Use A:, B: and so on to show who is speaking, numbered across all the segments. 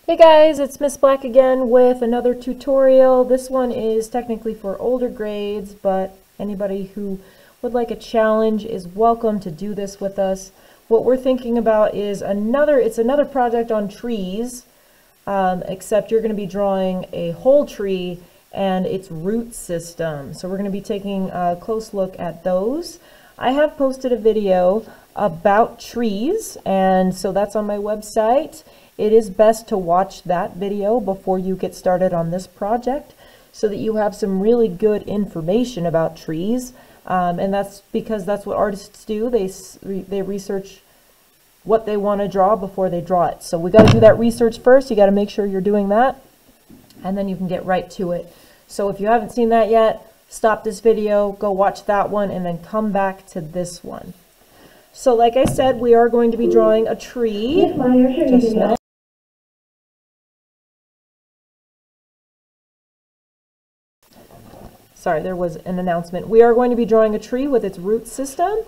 A: Hey guys, it's Miss Black again with another tutorial. This one is technically for older grades, but anybody who would like a challenge is welcome to do this with us. What we're thinking about is another project on trees, except you're going to be drawing a whole tree and its root system. So we're going to be taking a close look at those. I have posted a video about trees, and so that's on my website. It is best to watch that video before you get started on this project so that you have some really good information about trees. And that's because that's what artists do. They research what they want to draw before they draw it. So we got to do that research first. You got to make sure you're doing that, and then you can get right to it. So if you haven't seen that yet, stop this video, go watch that one, and then come back to this one. So like I said, we are going to be drawing a tree. Just a minute. Sorry, there was an announcement. We are going to be drawing a tree with its root system.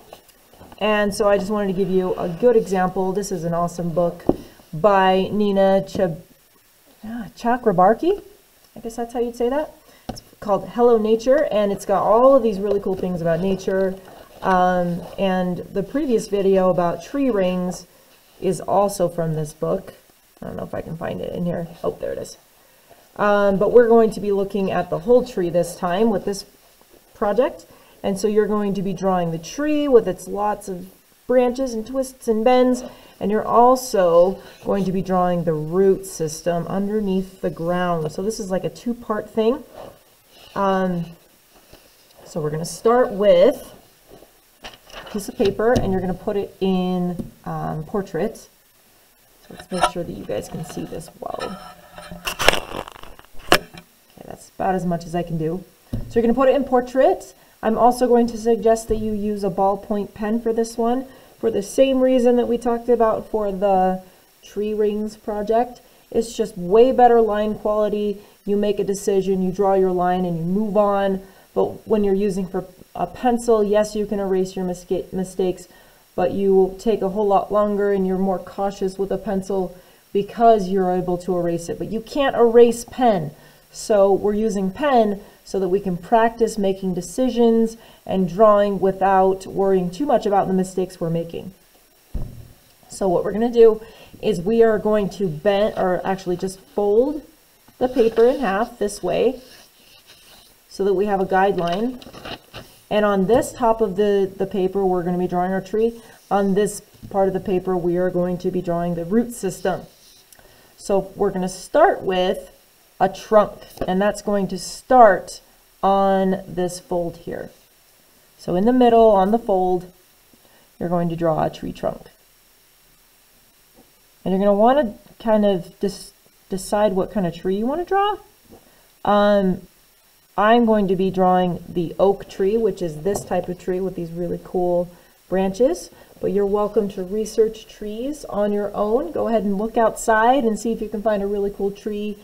A: And so I just wanted to give you a good example. This is an awesome book by Nina Chakrabarti. I guess that's how you'd say that. It's called Hello Nature, and it's got all of these really cool things about nature. And the previous video about tree rings is also from this book. I don't know if I can find it in here. Oh, there it is. But we're going to be looking at the whole tree this time with this project. And so you're going to be drawing the tree with its lots of branches and twists and bends. And you're also going to be drawing the root system underneath the ground. So this is like a two-part thing. So we're going to start with a piece of paper, and you're going to put it in portrait. So let's make sure that you guys can see this well. That's about as much as I can do. So you're going to put it in portrait. I'm also going to suggest that you use a ballpoint pen for this one, for the same reason that we talked about for the tree rings project. It's just way better line quality. You make a decision, you draw your line, and you move on. But when you're using for a pencil, yes, you can erase your mistakes, but you will take a whole lot longer, and you're more cautious with a pencil because you're able to erase it. But you can't erase pen. So we're using pen so that we can practice making decisions and drawing without worrying too much about the mistakes we're making. So what we're going to do is we are going to bend, or actually just fold the paper in half this way so that we have a guideline. And on this top of the paper, we're going to be drawing our tree. On this part of the paper, we are going to be drawing the root system. So we're going to start with a trunk, and that's going to start on this fold here. So in the middle on the fold, you're going to draw a tree trunk. And you're going to want to kind of decide what kind of tree you want to draw. I'm going to be drawing the oak tree, which is this type of tree with these really cool branches. But you're welcome to research trees on your own. Go ahead and look outside and see if you can find a really cool tree.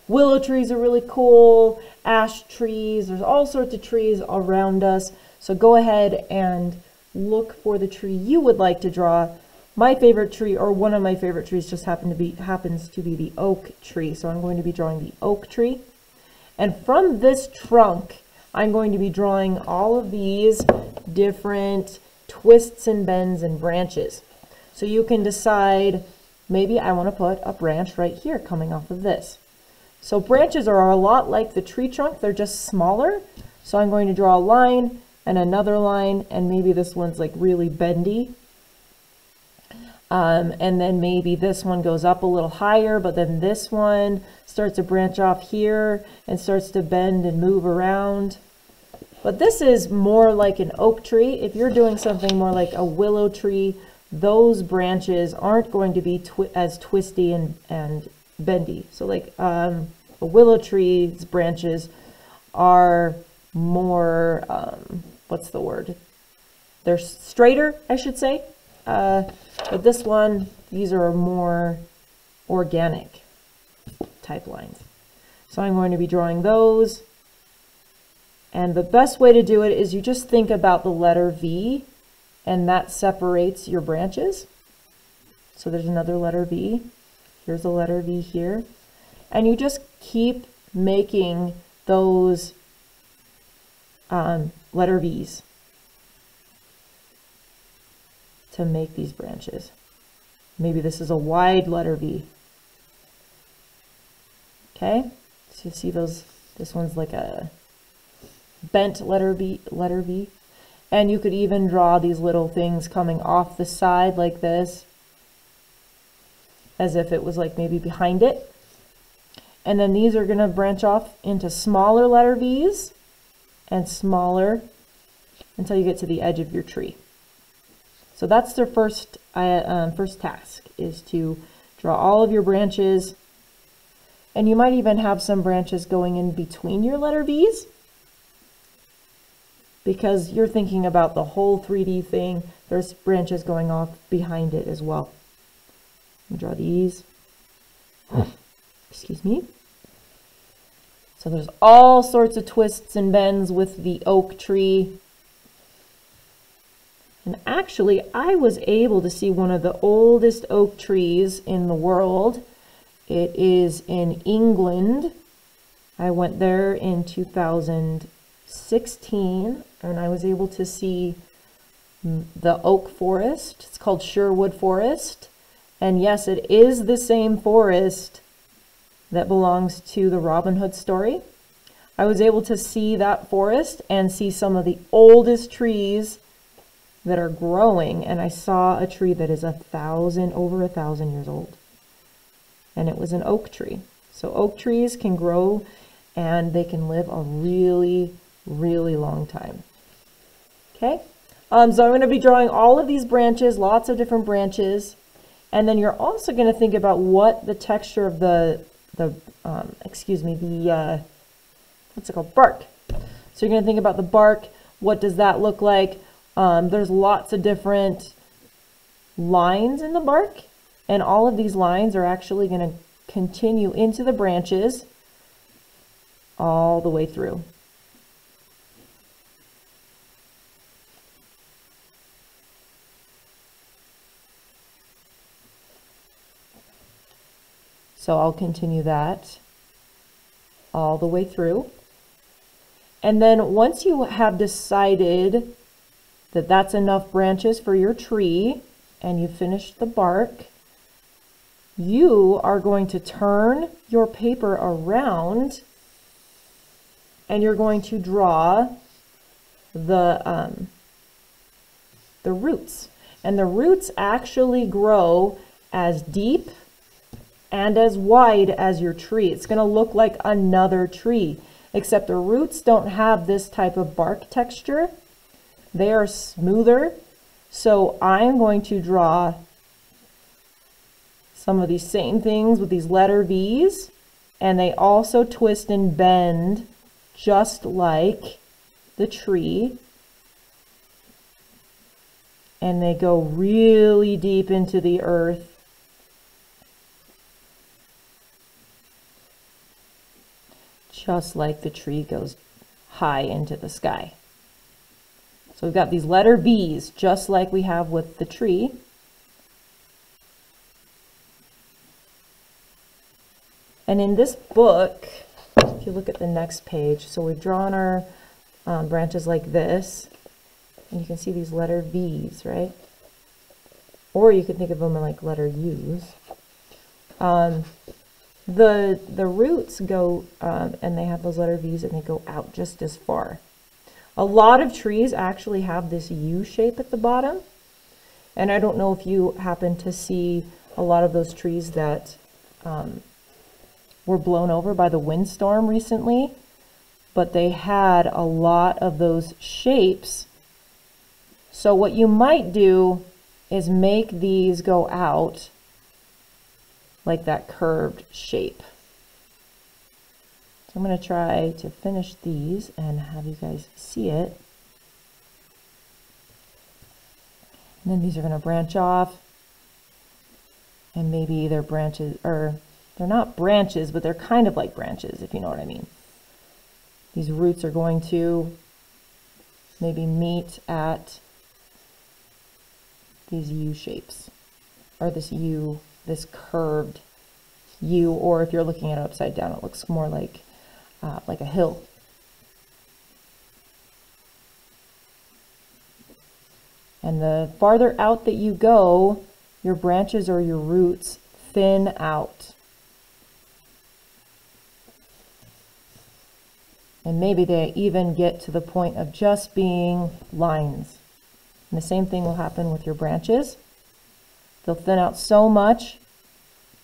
A: Willow trees are really cool, ash trees, there's all sorts of trees around us. So go ahead and look for the tree you would like to draw. My favorite tree, or one of my favorite trees, just happens to be the oak tree. So I'm going to be drawing the oak tree. And from this trunk, I'm going to be drawing all of these different twists and bends and branches. So you can decide, maybe I want to put a branch right here coming off of this. So branches are a lot like the tree trunk, they're just smaller. So I'm going to draw a line and another line, and maybe this one's like really bendy. And then maybe this one goes up a little higher, but then this one starts to branch off here and starts to bend and move around. But this is more like an oak tree. If you're doing something more like a willow tree, those branches aren't going to be as twisty and bendy. So like a willow tree's branches are more, what's the word? They're straighter, I should say. But this one, these are more organic type lines. So I'm going to be drawing those. And the best way to do it is you just think about the letter V, and that separates your branches. So there's another letter V. Here's a letter V here. And you just keep making those letter V's to make these branches. Maybe this is a wide letter V. Okay, so you see those, this one's like a bent letter V. And you could even draw these little things coming off the side like this, as if it was like maybe behind it. And then these are going to branch off into smaller letter V's and smaller until you get to the edge of your tree. So that's their first task, is to draw all of your branches. And you might even have some branches going in between your letter V's, because you're thinking about the whole 3D thing. There's branches going off behind it as well. Draw these. Excuse me. So there's all sorts of twists and bends with the oak tree. And actually, I was able to see one of the oldest oak trees in the world. It is in England. I went there in 2016, and I was able to see the oak forest. It's called Sherwood Forest. And yes, it is the same forest that belongs to the Robin Hood story. I was able to see that forest and see some of the oldest trees that are growing, and I saw a tree that is over 1,000 years old. And it was an oak tree. So oak trees can grow and they can live a really, really long time. Okay, so I'm going to be drawing all of these branches, lots of different branches. And then you're also going to think about what the texture of what's it called? Bark. So you're going to think about the bark. What does that look like? There's lots of different lines in the bark, and all of these lines are actually going to continue into the branches all the way through. So I'll continue that all the way through. And then once you have decided that that's enough branches for your tree and you finished the bark, you are going to turn your paper around and you're going to draw the roots. And the roots actually grow as deep and as wide as your tree. It's going to look like another tree, except the roots don't have this type of bark texture. They are smoother. So I'm going to draw some of these same things with these letter V's, and they also twist and bend just like the tree. And they go really deep into the earth. Just like the tree goes high into the sky. So we've got these letter V's, just like we have with the tree. And in this book, if you look at the next page, so we've drawn our branches like this, and you can see these letter V's, right? Or you could think of them like letter U's. The roots go, and they have those letter V's, and they go out just as far. A lot of trees actually have this U shape at the bottom. And I don't know if you happen to see a lot of those trees that were blown over by the windstorm recently, but they had a lot of those shapes. So what you might do is make these go out like that curved shape. So I'm going to try to finish these and have you guys see it. And then these are going to branch off, and maybe they're branches, or they're not branches, but they're kind of like branches, if you know what I mean. These roots are going to maybe meet at these U shapes, or this U, this curved U, or if you're looking at it upside down, it looks more like a hill. And the farther out that you go, your branches or your roots thin out. And maybe they even get to the point of just being lines. And the same thing will happen with your branches. They'll thin out so much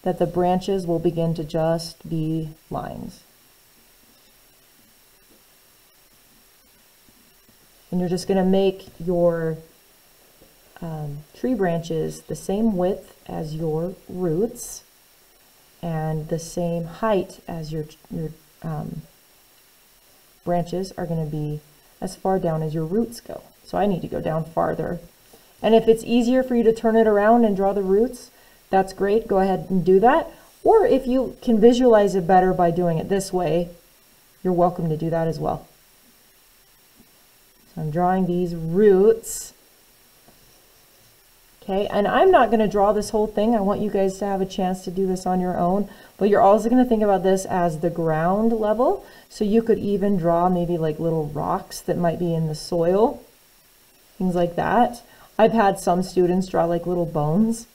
A: that the branches will begin to just be lines. And you're just going to make your tree branches the same width as your roots and the same height as your branches are going to be as far down as your roots go. So I need to go down farther. And if it's easier for you to turn it around and draw the roots, that's great. Go ahead and do that. Or if you can visualize it better by doing it this way, you're welcome to do that as well. So I'm drawing these roots. Okay, and I'm not going to draw this whole thing. I want you guys to have a chance to do this on your own, but you're also going to think about this as the ground level. So you could even draw maybe like little rocks that might be in the soil, things like that. I've had some students draw like little bones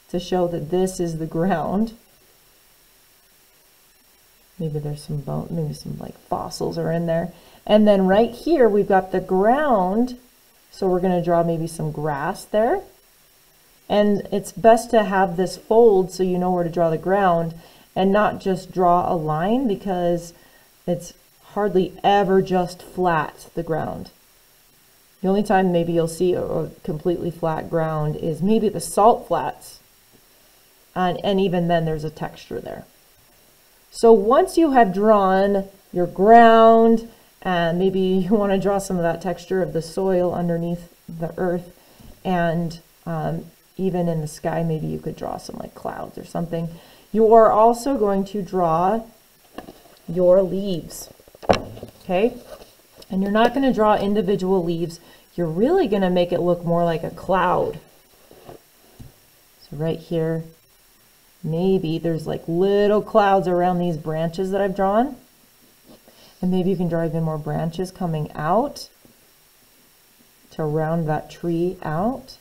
A: to show that this is the ground. Maybe there's some bone, maybe some like fossils are in there. And then right here we've got the ground. So we're going to draw maybe some grass there. And it's best to have this fold so you know where to draw the ground and not just draw a line, because it's hardly ever just flat, the ground. The only time maybe you'll see a completely flat ground is maybe the salt flats. And even then there's a texture there. So once you have drawn your ground, and maybe you want to draw some of that texture of the soil underneath the earth, and even in the sky, maybe you could draw some like clouds or something. You are also going to draw your leaves, okay? And you're not going to draw individual leaves. You're really going to make it look more like a cloud. So right here, maybe there's like little clouds around these branches that I've drawn. And maybe you can draw even more branches coming out to round that tree out.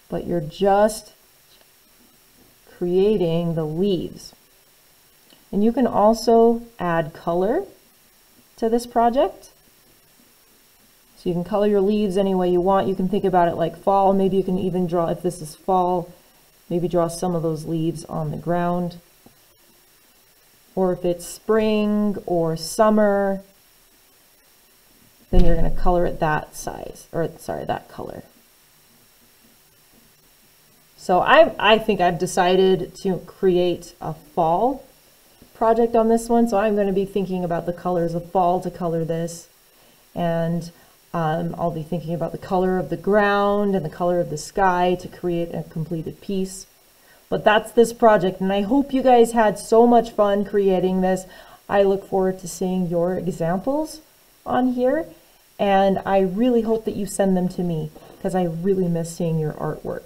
A: But you're just creating the leaves. And you can also add color to this project. So you can color your leaves any way you want. You can think about it like fall. Maybe you can even draw, if this is fall, maybe draw some of those leaves on the ground. Or if it's spring or summer, then you're going to color it that size, or sorry, that color. So I think I've decided to create a fall project on this one. So I'm going to be thinking about the colors of fall to color this. And I'll be thinking about the color of the ground and the color of the sky to create a completed piece. But that's this project, and I hope you guys had so much fun creating this. I look forward to seeing your examples on here, and I really hope that you send them to me, because I really miss seeing your artwork.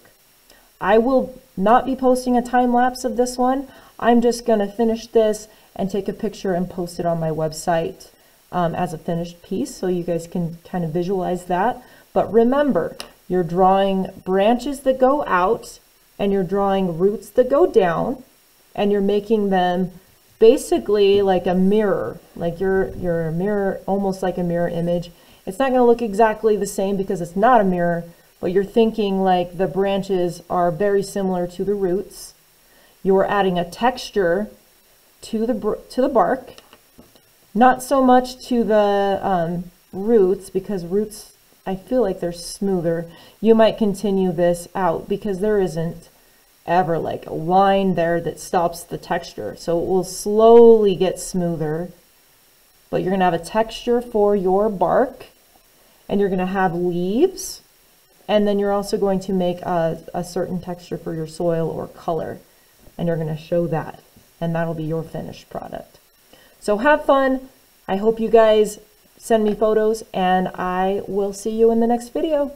A: I will not be posting a time lapse of this one. I'm just going to finish this and take a picture and post it on my website as a finished piece, so you guys can kind of visualize that. But remember, you're drawing branches that go out, and you're drawing roots that go down, and you're making them basically like a mirror, like you're a mirror, almost like a mirror image. It's not going to look exactly the same because it's not a mirror, but you're thinking like the branches are very similar to the roots. You're adding a texture to the bark, not so much to the roots, because roots, I feel like they're smoother. You might continue this out because there isn't ever like a line there that stops the texture. So it will slowly get smoother, but you're going to have a texture for your bark, and you're going to have leaves, and then you're also going to make a certain texture for your soil or color, and you're going to show that, and that'll be your finished product. So have fun. I hope you guys send me photos, and I will see you in the next video.